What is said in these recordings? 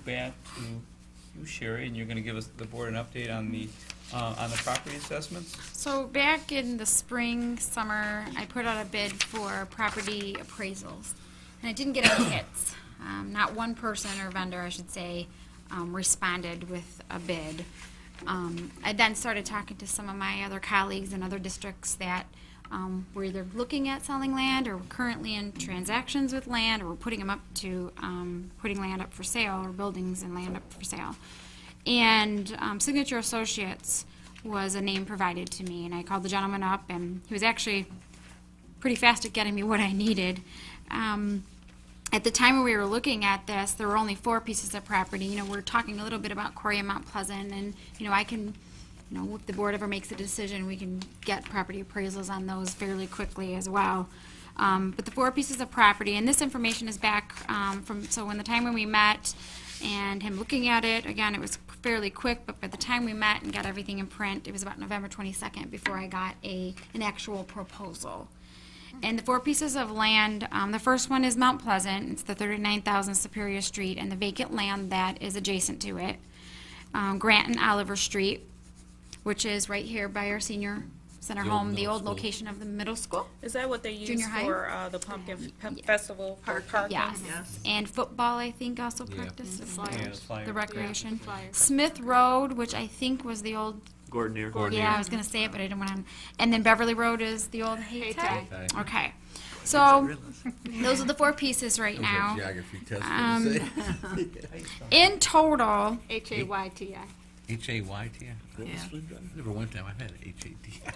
back to you, Sherry, and you're going to give us the board an update on the property assessments. So back in the spring, summer, I put out a bid for property appraisals, and I didn't get any hits. Not one person or vendor, I should say, responded with a bid. I then started talking to some of my other colleagues in other districts that were either looking at selling land or were currently in transactions with land or were putting them up to putting land up for sale or buildings and land up for sale. And Signature Associates was a name provided to me, and I called the gentleman up, and he was actually pretty fast at getting me what I needed. At the time when we were looking at this, there were only 4 pieces of property. You know, we're talking a little bit about Corey and Mount Pleasant, and, you know, I can, you know, if the board ever makes a decision, we can get property appraisals on those fairly quickly as well. But the 4 pieces of property, and this information is back so when the time when we met and him looking at it, again, it was fairly quick, but by the time we met and got everything in print, it was about November 22nd before I got an actual proposal. And the 4 pieces of land, the first one is Mount Pleasant. It's the 39,000 Superior Street and the vacant land that is adjacent to it. Grant and Oliver Street, which is right here by our senior center home, the old location of the middle school. Is that what they use Junior high? for the pumpkin festival for parking? Yes. And football, I think, also practiced the Flyers. the recreation. Flyers. Smith Road, which I think was the old, Gordonier. yeah, I was going to say it, but I didn't want to. And then Beverly Road is the old Haytay. Haytay. Okay. So those are the 4 pieces right now. Geography test. In total, Hayti. H-A-Y-T-I? Never went there. I've had an H-A-T-I.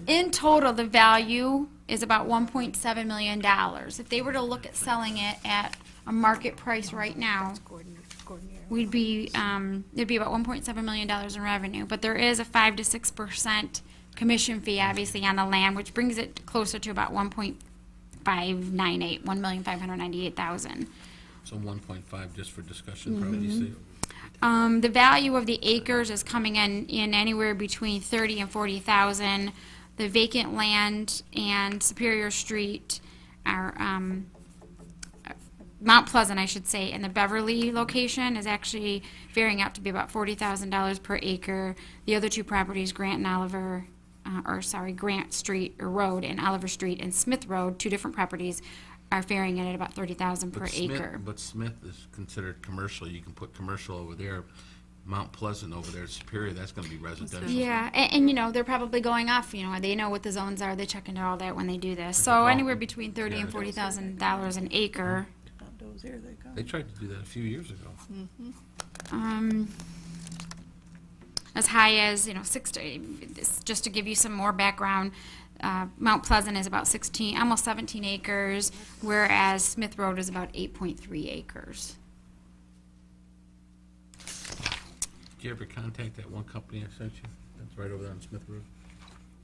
in total, the value is about $1.7 million. If they were to look at selling it at a market price right now, we'd be it'd be about $1.7 million in revenue. But there is a 5 to 6% commission fee, obviously, on the land, which brings it closer to about 1.598,000. So 1.5 just for discussion, probably safe. The value of the acres is coming in anywhere between 30 and 40,000. The vacant land and Superior Street are Mount Pleasant, I should say, and the Beverly location is actually varying out to be about $40,000 per acre. The other 2 properties, Grant and Oliver, Grant Street or Road and Oliver Street and Smith Road, 2 different properties, are varying in at about $30,000 per acre. But Smith is considered commercial. You can put commercial over there. Mount Pleasant over there, Superior, that's going to be residential. Yeah, and you know, they're probably going off, you know, they know what the zones are, they check into all that when they do this. So anywhere between $30,000 and $40,000 an acre. They tried to do that a few years ago. As high as, you know, just to give you some more background, Mount Pleasant is about almost 17 acres, whereas Smith Road is about 8.3 acres. Did you ever contact that one company I sent you? That's right over there on Smith Road.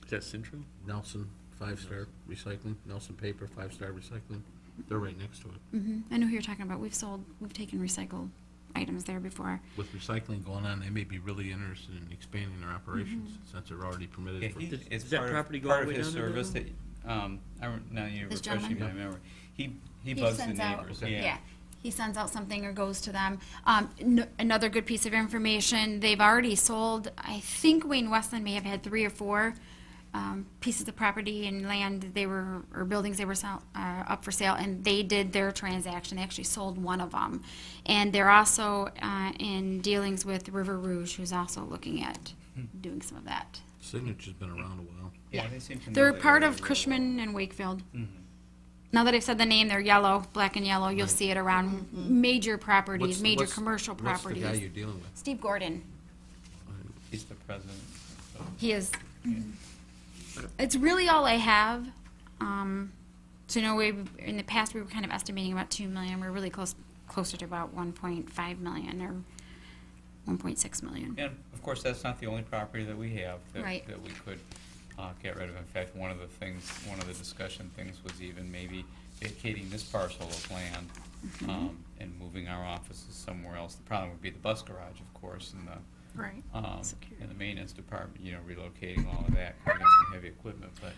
Is that Central? Nelson 5-star Recycling. Nelson Paper 5-star Recycling. They're right next to it. I know who you're talking about. We've taken recycled items there before. With recycling going on, they may be really interested in expanding their operations since they're already permitted. Yeah, For it's Does that part property of, go part all of the way his down to service the- that, now you're This refreshing my gentleman? memory. He bugs the sends out- neighbors, Yeah, he sends out something or goes to them. Another good piece of information, they've already sold, I think Wayne Westland may have had 3 or 4 pieces of property and land or buildings they were up for sale, and they did their transaction. They actually sold one of them. And they're also in dealings with River Rouge, who's also looking at doing some of that. Signature's been around a while. Yeah, they seem to know They're the part area of really Cushman and Wakefield. well. Now that I've said the name, they're yellow, black and yellow. You'll see it around major properties, major commercial properties. What's the guy you're dealing with? Steve Gordon. He's the president. So. He is. It's really all I have. So, you know, in the past we were kind of estimating about $2 million. We're really closer to about $1.5 million or $1.6 million. And of course, that's not the only property that we have that, Right. that we could get rid of. In fact, one of the discussion things was even maybe vacating this parcel of land and moving our offices somewhere else. The problem would be the bus garage, of course, and the Right. and the maintenance department, you know, relocating all of that, because we got some heavy equipment, but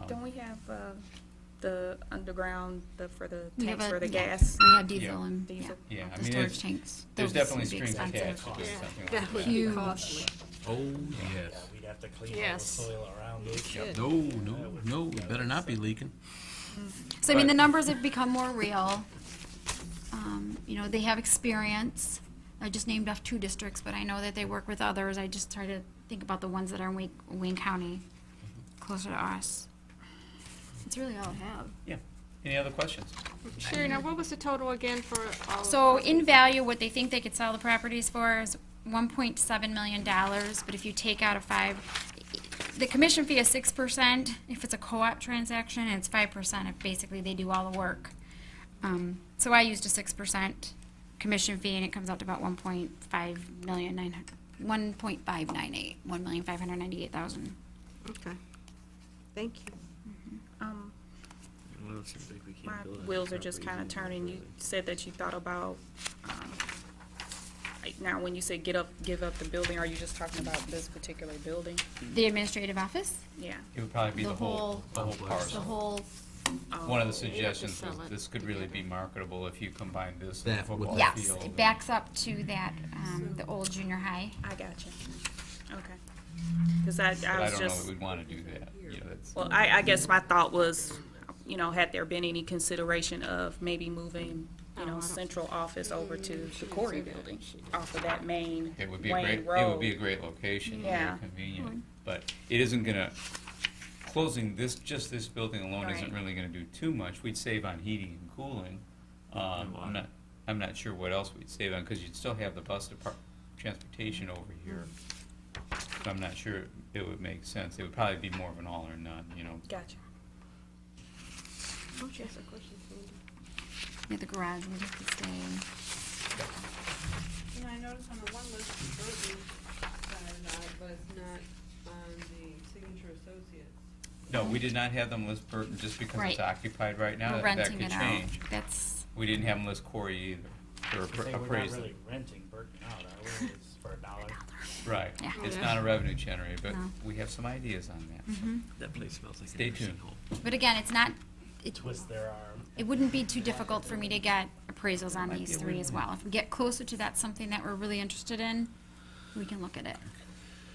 Don't we have the underground, for the We have tanks for the yeah, gas? We have diesel Yeah. and, Diesel. Yeah, I the mean, storage tanks. There's Those definitely would be strings attached expensive. to doing something like That that. would be Huge. costly. Oh, Yeah, yes. we'd have to clean all the Yes. soil around it. Yep. No, it better not be leaking. So I mean, But- the numbers have become more real. You know, they have experience. I just named off 2 districts, but I know that they work with others. I just try to think about the ones that are in Wayne County, closer to us. That's really all I have. Yeah. Any other questions? Sherry, now what was the total again for all? So in value, what they think they could sell the properties for is $1.7 million, but if you take out the commission fee is 6% if it's a co-op transaction, and it's 5% if basically they do all the work. So I used a 6% commission fee, and it comes out to about 1.598,000. Okay. Thank you. Well, it seems like we can't My build on wheels are properties just kind of and turning. You build it. said that you thought about, like, now when you say give up the building, are you just talking about this particular building? The administrative office, Yeah. It would probably be The the whole whole- complex. the parcel. whole, One of the Oh, suggestions sell was it this could really be marketable if you combine this and the That with- football yes, field. it backs up to that, the old junior high. I got you. Okay. Because I But I was don't know just, that we'd want to do that. You know, that's, well, I guess my thought was, you know, had there been any consideration of maybe moving, you know, central office over to the Corey building off of that main it would be a Wayne great, it would be a Road? great location, Yeah. very convenient. But it isn't gonna, closing just this building alone isn't Right. really gonna do too much. We'd save on heating and cooling. I'm not sure what else we'd save on, because you'd still have the bus transportation over here. So I'm not sure it would make sense. It would probably be more of an all or none, you know. Gotcha. Yeah, the garage would have to stay. And I noticed on the one list, Burton started out, but it's not on the Signature Associates. No, we did not have them list Burton just because Right. it's occupied right now. We're That renting could it out. change. That's, We didn't have them list Corey either, for Say we're not appraisal. really renting Burton out, are we? It's for $1. Right. Yeah. It's Yeah. not a revenue generator, but No. we have some ideas on that. That place smells like Stay a nursing tuned. home. but again, it's not, Twist their arm. it wouldn't be too difficult for me to get appraisals on Might be these a 3 as win-win. well. If we get closer to that, something that we're really interested in, we can look at it.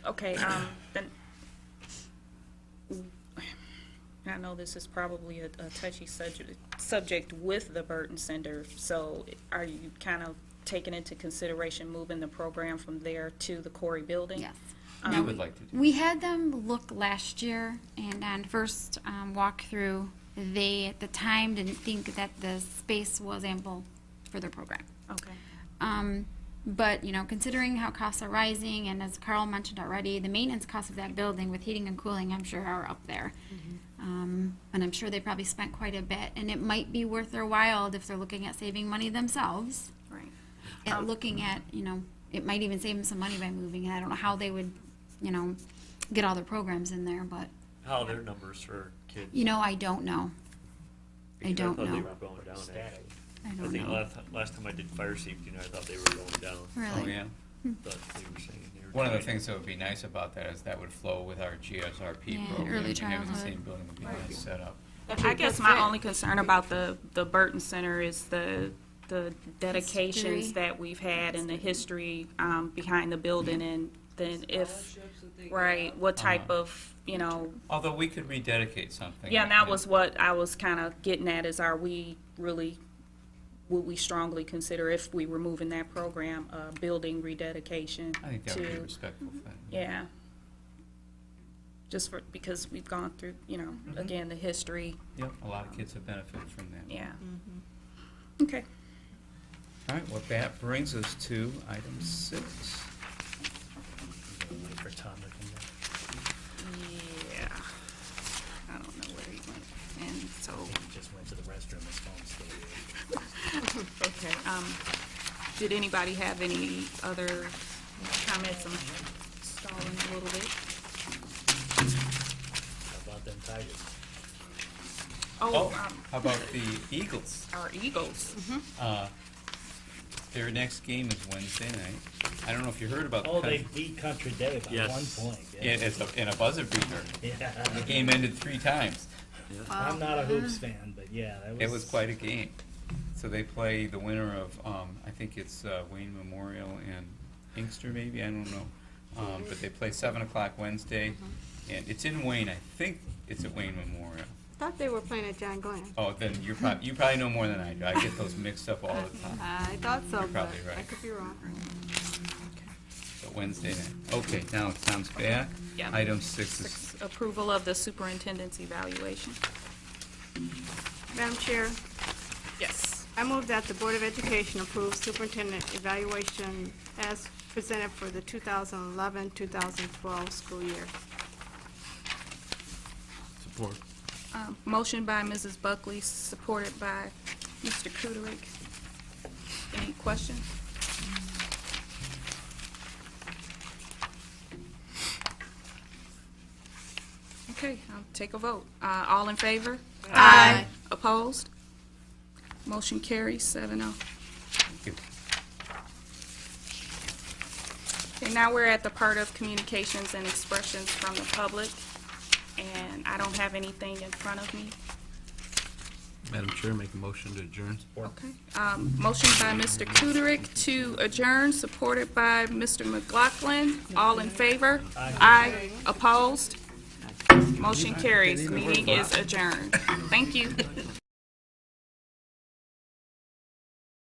Okay, then, I know this is probably a touchy subject with the Burton Center, so are you kind of taking into consideration moving the program from there to the Corey building? Yes. We would like to do. We had them look last year, and on first walkthrough, they, at the time, didn't think that the space was ample for their program. Okay. But, you know, considering how costs are rising, and as Carl mentioned already, the maintenance costs of that building with heating and cooling, I'm sure, are up there. And I'm sure they probably spent quite a bit, and it might be worth their while if they're looking at saving money themselves, Right. at looking at, you know, it might even save them some money by moving it. I don't know how they would, you know, get all their programs in there, but, How are their numbers for kids? you know, I don't know. I Because don't thought they know. were going down, Static. actually. I I don't think know. last time I did fire safety, I thought they were going down. Oh, Really? yeah. Thought they were saying they were One of the trying- things that would be nice about that is that would flow with our GSRP Yeah, program. early and having the childhood. same building would be nice setup. I guess my only concern about the Burton Center is the dedications History. that we've had and the history behind the building, and then if, Scholarships that they right, got. what type of, you know, Although we could rededicate something. yeah, and that was what I was kind of getting at, is are we really, would we strongly consider, if we were moving that program, building rededication I think that would be a to, respectful thing. yeah. Just for, because we've gone through, you know, Mhm. again, the history, Yep, a lot of kids have benefited from that. yeah. Okay. All right, well, that brings us to item 6. Wait for Tom to come back. Yeah. I don't know where he went, and so, He just went to the restroom, his phone's still here. okay, did anybody have any other comments? I'm stalling a little bit. How about them Tigers? Oh, how about the Eagles? Our Eagles. Their next game is Wednesday night. I don't know if you heard about Oh, the they beat Country Day by Yes. 1 point. in a buzzer beater. Yeah. The game ended 3 times. I'm not a hoops fan, but yeah, that was. It was quite a game. So they play the winner of, I think it's Wayne Memorial and Inkster, maybe, I don't know. But they play 7 o'clock Wednesday, and it's in Wayne. I think it's at Wayne Memorial. Thought they were playing at John Glenn. Oh, then you probably know more than I do. I get those mixed up all the time. I thought so, You're but probably I right. could be wrong. So Wednesday night. Okay, now it sounds back. Yeah. Item 6 is, Approval of the superintendent's evaluation. Madam Chair, Yes. I move that the Board of Education approve superintendent evaluation as presented for the 2011-2012 school year. Support. Motion by Mrs. Buckley, supported by Mr. Kuderick. Any questions? Okay, I'll take a vote. All in favor? Aye. Opposed? Motion carries 7-0. thank you. Okay, now we're at the part of communications and expressions from the public, and I don't have anything in front of me. Madam Chair, make a motion to adjourn. Okay. Motion by Mr. Kuderick to adjourn, supported by Mr. McLaughlin. All in favor? Aye. Opposed? Motion carries. Meeting is adjourned. Thank you.